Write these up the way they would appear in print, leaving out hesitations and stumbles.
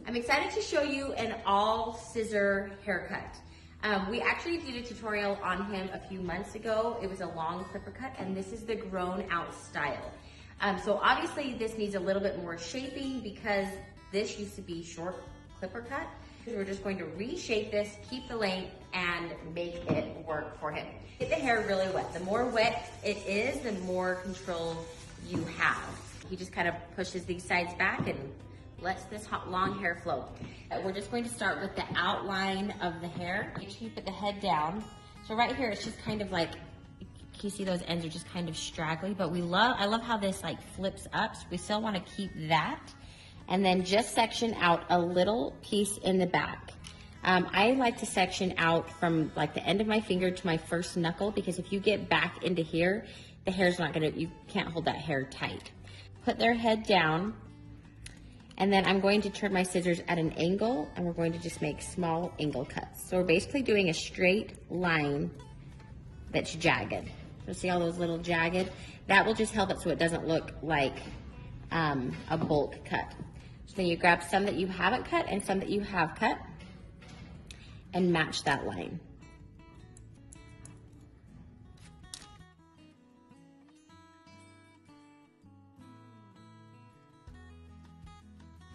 I'm excited to show you an all-scissor haircut. We actually did a tutorial on him a few months ago. It was a long clipper cut, and this is the grown out style. So obviously this needs a little bit more shaping because this used to be short clipper cut. We're just going to reshape this, keep the length, and make it work for him. Get the hair really wet. The more wet it is, the more control you have. He just kind of pushes these sides back and lets this long hair flow. We're just going to start with the outline of the hair. Make sure you put the head down. So right here, it's just kind of like, can you see those ends are just kind of straggly, but I love how this like flips up. So we still want to keep that. And then just section out a little piece in the back. I like to section out from like the end of my finger to my first knuckle, because if you get back into here, the hair's not gonna, you can't hold that hair tight. Put their head down. And then I'm going to turn my scissors at an angle, and we're going to just make small angle cuts. So we're basically doing a straight line that's jagged. So see all those little jagged? That will just help it so it doesn't look like a bulk cut. So then you grab some that you haven't cut and some that you have cut and match that line.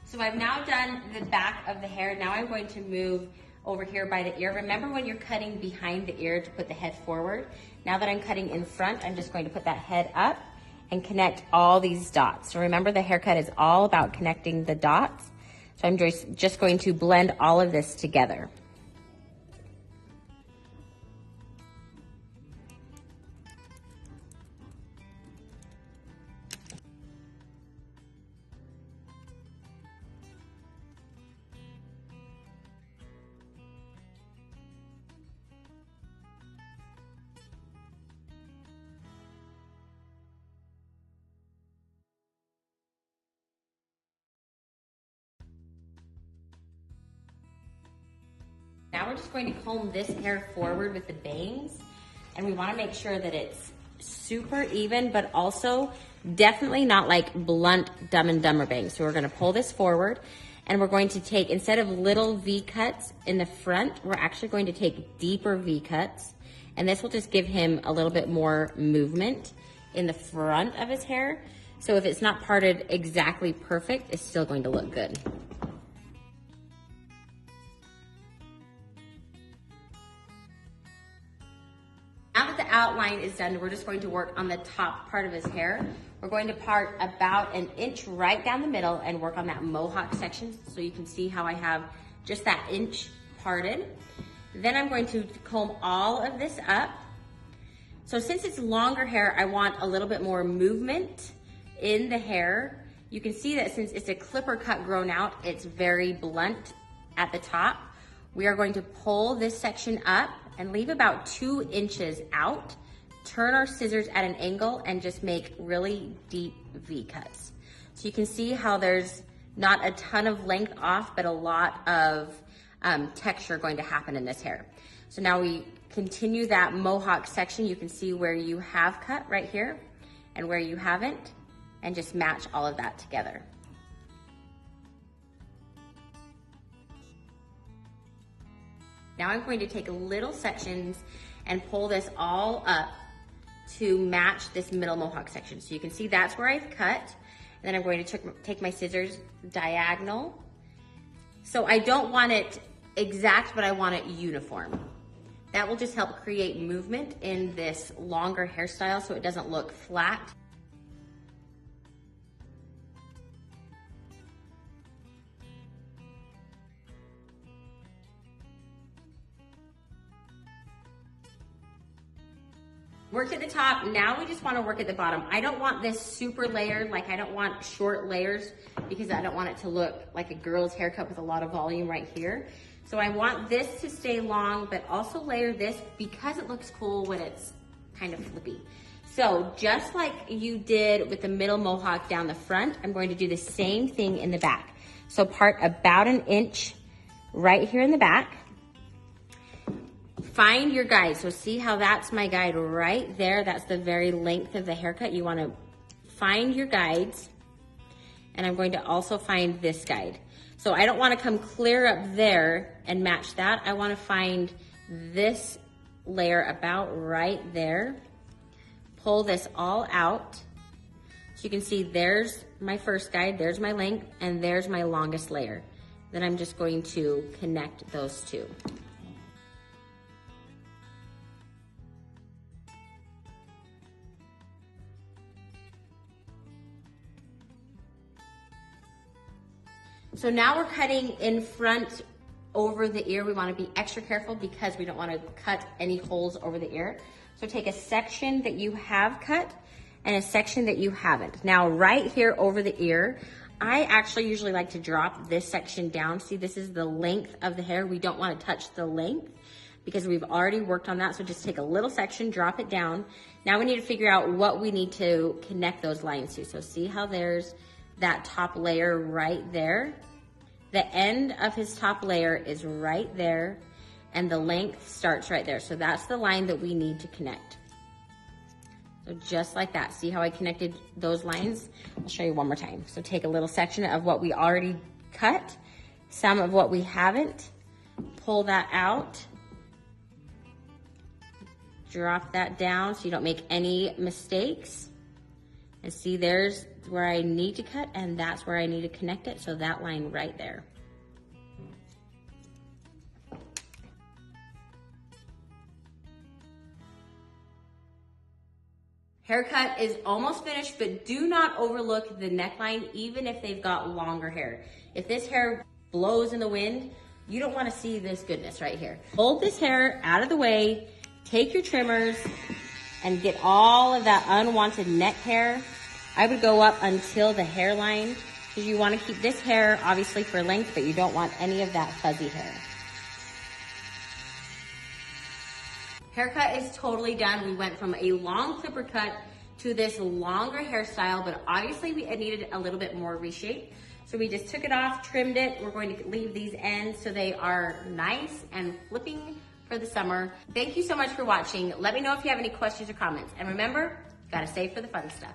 So I've now done the back of the hair. Now I'm going to move over here by the ear. Remember when you're cutting behind the ear to put the head forward? Now that I'm cutting in front, I'm just going to put that head up and connect all these dots. So remember, the haircut is all about connecting the dots. So I'm just going to blend all of this together. Now we're just going to comb this hair forward with the bangs, and we want to make sure that it's super even, but also definitely not like blunt Dumb and Dumber bangs. So we're going to pull this forward, and we're going to take, instead of little V cuts in the front, we're actually going to take deeper V cuts, and this will just give him a little bit more movement in the front of his hair. So if it's not parted exactly perfect, it's still going to look good. Now that the outline is done, we're just going to work on the top part of his hair. We're going to part about an inch right down the middle and work on that mohawk section. So you can see how I have just that inch parted. Then I'm going to comb all of this up. So since it's longer hair, I want a little bit more movement in the hair. You can see that since it's a clipper cut grown out, it's very blunt at the top. We are going to pull this section up and leave about 2 inches out, turn our scissors at an angle, and just make really deep V cuts. So you can see how there's not a ton of length off, but a lot of texture going to happen in this hair. So now we continue that mohawk section. You can see where you have cut right here and where you haven't, and just match all of that together. Now I'm going to take little sections and pull this all up to match this middle mohawk section. So you can see that's where I've cut. And then I'm going to take my scissors diagonal. So I don't want it exact, but I want it uniform. That will just help create movement in this longer hairstyle so it doesn't look flat. Worked at the top, now we just want to work at the bottom. I don't want this super layered, like I don't want short layers because I don't want it to look like a girl's haircut with a lot of volume right here. So I want this to stay long, but also layer this because it looks cool when it's kind of flippy. So just like you did with the middle mohawk down the front, I'm going to do the same thing in the back. So part about an inch right here in the back. Find your guide. So see how that's my guide right there. That's the very length of the haircut. You want to find your guides. And I'm going to also find this guide. So I don't wanna come clear up there and match that. I wanna find this layer about right there. Pull this all out. So you can see there's my first guide, there's my length, and there's my longest layer. Then I'm just going to connect those two. So now we're cutting in front over the ear. We want to be extra careful because we don't want to cut any holes over the ear. So take a section that you have cut and a section that you haven't. Now right here over the ear, I actually usually like to drop this section down. See, this is the length of the hair. We don't want to touch the length because we've already worked on that. So just take a little section, drop it down. Now we need to figure out what we need to connect those lines to. So see how there's that top layer right there? The end of his top layer is right there and the length starts right there. So that's the line that we need to connect. So just like that, see how I connected those lines? I'll show you one more time. So take a little section of what we already cut, some of what we haven't, pull that out, drop that down so you don't make any mistakes. And see, there's where I need to cut and that's where I need to connect it. So that line right there. Haircut is almost finished, but do not overlook the neckline, even if they've got longer hair. If this hair blows in the wind, you don't want to see this goodness right here. Hold this hair out of the way, take your trimmers, and get all of that unwanted neck hair. I would go up until the hairline, because you want to keep this hair obviously for length, but you don't want any of that fuzzy hair. Haircut is totally done. We went from a long clipper cut to this longer hairstyle, but obviously it needed a little bit more reshape. So we just took it off, trimmed it. We're going to leave these ends so they are nice and flipping for the summer. Thank you so much for watching. Let me know if you have any questions or comments. And remember, you gotta save for the fun stuff.